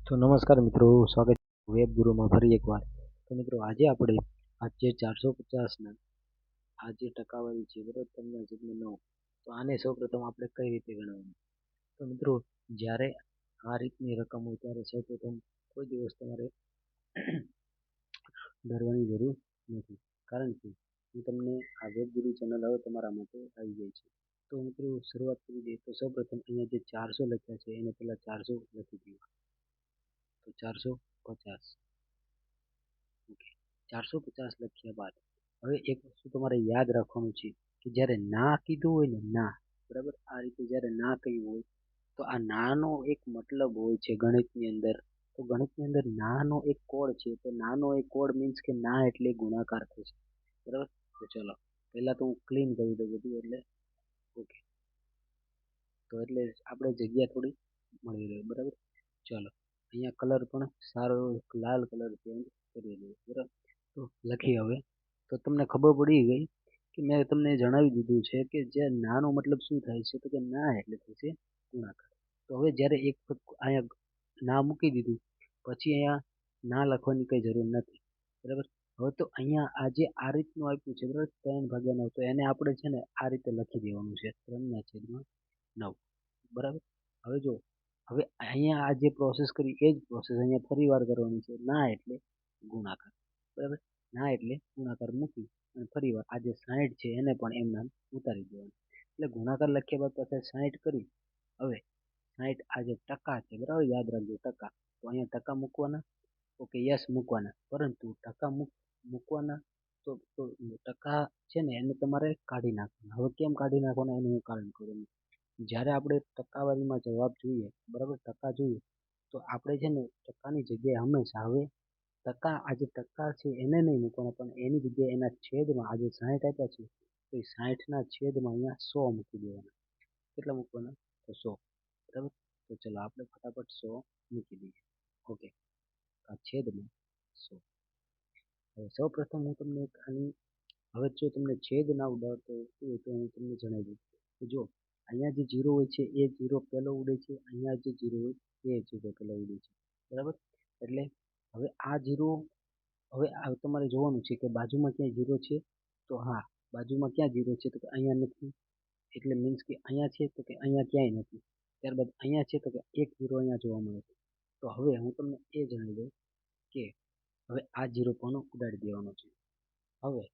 તો નમસ્કાર મિત્રો, સ્વાગત છે વેબ ગુરુમાં ફરી એકવાર. તો મિત્રો આજે આપણે આ જે 450ના આ જે ટકાવારી છે બરાબર 15.9, તો આને સૌપ્રથમ આપણે કઈ રીતે ગણવાનું. તો મિત્રો જ્યારે આ રીતની રકમ હોય ત્યારે સૌપ્રથમ કોઈ દિવસ તમારે ડરવાની જરૂર નથી, કારણ કે હું તમને આ વેબ ગુરુ ચેનલ હવે તમારા માટે આવી જાય છે. તો મિત્રો શરૂઆત કરી દઈએ. તો સૌપ્રથમ અહીંયા જે 400 લખ્યા છે એને પહેલા 400 લખી દઈએ. તો 450. ઓકે, 450 લખ્યા બાદ હવે એક વસ્તુ તમારે યાદ રાખવાનું છે કે જ્યારે ના કીધું હોય ને, ના બરાબર, આ રીતે જ્યારે ના કહ્યું હોય તો આ નાનો એક મતલબ હોય છે ગણિતની અંદર. તો ગણિતની અંદર નાનો એક કોડ છે, તો નાનો એક કોડ મીન્સ કે ના એટલે ગુણાકાર થશે, બરાબર. તો ચલો પહેલા તો હું ક્લીન કરી દઉં બધું, એટલે ઓકે, તો એટલે આપણે જગ્યા થોડી મળી રહે, બરાબર. ચલો અહીંયા કલર પણ સારો લાલ કલર ચેન્જ કરી દઈએ, બરાબર. તો લખી હવે. તો તમને ખબર પડી ગઈ કે મેં તમને જણાવી દીધું છે કે જે નાનો મતલબ શું થાય છે, તો કે ના એટલે થશે ગુણાકાર. તો હવે જ્યારે એક અહીંયા ના મૂકી દીધું પછી અહીંયા ના લખવાની કંઈ જરૂર નથી, બરાબર. હવે તો અહીંયા આ જે આ રીતનું આપ્યું છે બરાબર 3/9, તો એને આપણે છે ને આ રીતે લખી દેવાનું છે 3/9, બરાબર. હવે જો હવે અહીંયા આ જે પ્રોસેસ કરી એ જ પ્રોસેસ અહીંયા ફરી વાર કરવાની છે. ના એટલે ગુણાકાર, બરાબર. ના એટલે ગુણાકાર મૂકી અને ફરી વાર આ જે 60 છે એને પણ એમ નામ ઉતારી દેવાનું. એટલે ગુણાકાર લખ્યા બાદ પાછા 60 કરી. હવે 60 આ જે ટકા છે બરાબર, યાદ રાખજો ટકા. તો અહીંયા ટકા મૂકવાના, ઓકે, યસ મૂકવાના, પરંતુ ટકા મૂકવાના તો ટકા છે ને એને તમારે કાઢી નાખવાના. હવે કેમ કાઢી નાખવાના એનું હું કારણ કરું. જ્યારે આપણે ટકાવારીમાં જવાબ જોઈએ, બરાબર, ટકા જોઈએ, તો આપણે છે ને ટકાની જગ્યાએ હંમેશા હવે ટકા આ જે ટકા છે એને નહીં મૂકવાના, પણ એની જગ્યાએ એના છેદમાં આજે 60 આપ્યા છે તો એ 60ના છેદમાં અહીંયા 100 મૂકી દેવાના. કેટલા મૂકવાના? તો 100, બરાબર. તો ચલો આપણે ફટાફટ 100 મૂકી દઈએ. ઓકે, આ છેદમાં 100. હવે સૌ પ્રથમ હું તમને આની હવે જો તમને છેદ ના ઉડાડતો હોય તો હું તમને જણાવી દઉં કે જો અહીંયા જે 0 હોય છે એ 0 પહેલો ઉડે છે, અહીંયા જે 0 હોય એ 0 પહેલો ઉડે છે, બરાબર. એટલે હવે આ 0, હવે તમારે જોવાનું છે કે બાજુમાં ક્યાંય 0 છે. તો હા, બાજુમાં ક્યાં 0 છે, તો કે અહીંયા નથી, એટલે મીન્સ કે અહીંયા છે, તો કે અહીંયા ક્યાંય નથી. ત્યારબાદ અહીંયા છે, તો કે એક 0 અહીંયા જોવા મળે છે. તો હવે હું તમને એ જણાવી દઉં કે હવે આ 0 પણ ઉડાડી દેવાનો છે. હવે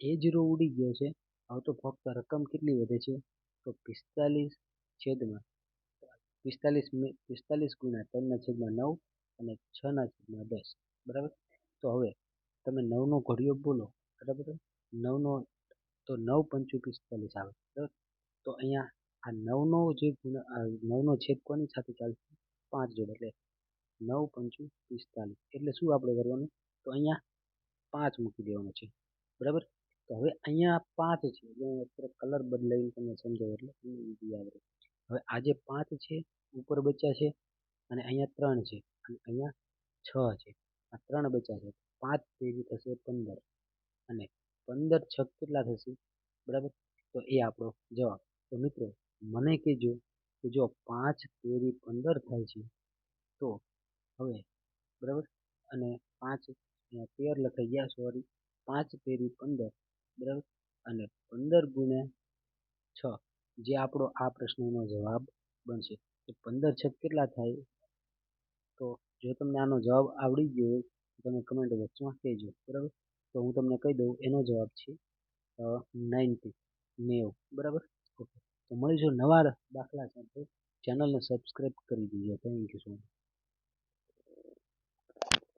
એ 0 ઉડી ગયો છે. હવે તો ફક્ત રકમ કેટલી વધે છે, તો 45 છેદમાં 45 ગુણ્યા 3/9 અને 6/10, બરાબર. તો હવે તમે 9નો ઘડિયો બોલો, બરાબર. 9નો તો 9 પંચું 45 આવે, બરાબર. તો અહીંયા આ 9નો જે 9નો છેદ કોની સાથે ચાલશે? 5 જોડે, એટલે 9 પંચું 45. એટલે શું આપણે કરવાનું? તો અહીંયા 5 મૂકી દેવાનું છે, બરાબર. તો હવે અહીંયા 5 છે, એટલે કલર બદલાઈને તમે સમજો એટલે યાદ રહે. હવે આ જે 5 છે ઉપર બચ્યા છે અને અહીંયા 3 છે અને અહીંયા 6 છે, આ 3 બચ્યા છે. 5 ભેગી થશે 15 અને 15 છક કેટલા થશે, બરાબર. તો એ આપણો જવાબ. તો મિત્રો મને કહેજો કે જો 5 તેરી 15 થાય છે તો હવે, બરાબર, અને 5 13 લખાઈ ગયા, સોરી, 5 તેરી 15, બરાબર, અને 15 ગુણ્યા 6 જે આપણો આ પ્રશ્નનો જવાબ બનશે. તો 15 છક કેટલા થાય? તો જો તમને આનો જવાબ આવડી ગયો હોય તો તમે કમેન્ટ બોક્સમાં કહેજો, બરાબર. તો હું તમને કહી દઉં એનો જવાબ છે 90, બરાબર. ઓકે, તો મળીશું નવા દાખલા સાથે. ચેનલને સબસ્ક્રાઈબ કરી દીજો. Thank you so much.